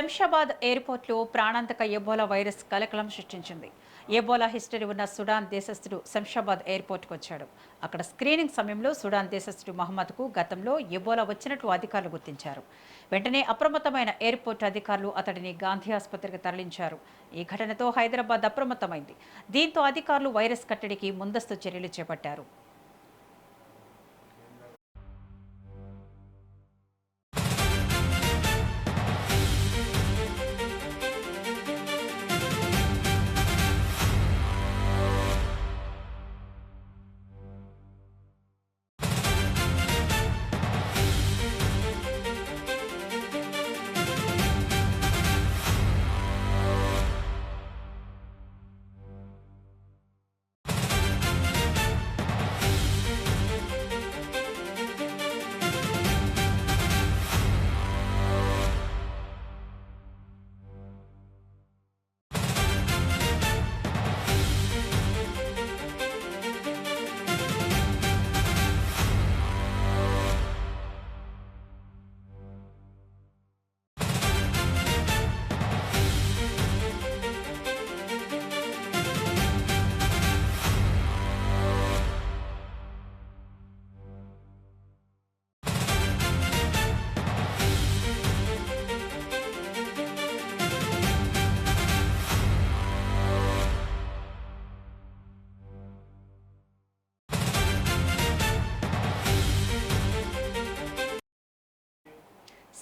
శంషాబాద్ ఎయిర్పోర్ట్లో ప్రాణాంతక Ebola virus కలకలం సృష్టించింది. ఎబోలా హిస్టరీ ఉన్న సుడాన్ దేశస్థుడు శంషాబాద్ ఎయిర్పోర్ట్కు వచ్చాడు. అక్కడ స్క్రీనింగ్ సమయంలో సుడాన్ దేశస్థుడు మహమ్మద్కు గతంలో ఎబోలా వచ్చినట్లు అధికారులు గుర్తించారు. వెంటనే అప్రమత్తమైన ఎయిర్పోర్ట్ అధికారులు అతడిని గాంధీ ఆసుపత్రికి తరలించారు. ఈ ఘటనతో హైదరాబాద్ అప్రమత్తమైంది. దీంతో అధికారులు వైరస్ కట్టడికి ముందస్తు చర్యలు చేపట్టారు.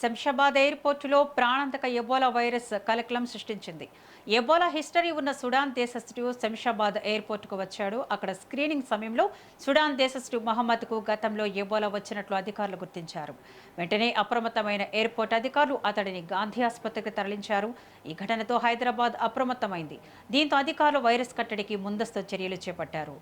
శంషాబాద్ ఎయిర్పోర్టులో ప్రాణాంతక ఎబోలా వైరస్ కలకలం సృష్టించింది. ఎబోలా హిస్టరీ ఉన్న సుడాన్ దేశస్థుడు శంషాబాద్ ఎయిర్పోర్టుకు వచ్చాడు. అక్కడ స్క్రీనింగ్ సమయంలో సుడాన్ దేశస్థుడు మహమ్మద్కు గతంలో ఎబోలా వచ్చినట్లు అధికారులు గుర్తించారు. వెంటనే అప్రమత్తమైన ఎయిర్పోర్ట్ అధికారులు అతడిని గాంధీ ఆసుపత్రికి తరలించారు. ఈ ఘటనతో హైదరాబాద్ అప్రమత్తమైంది. దీంతో అధికారులు వైరస్ కట్టడికి ముందస్తు చర్యలు చేపట్టారు.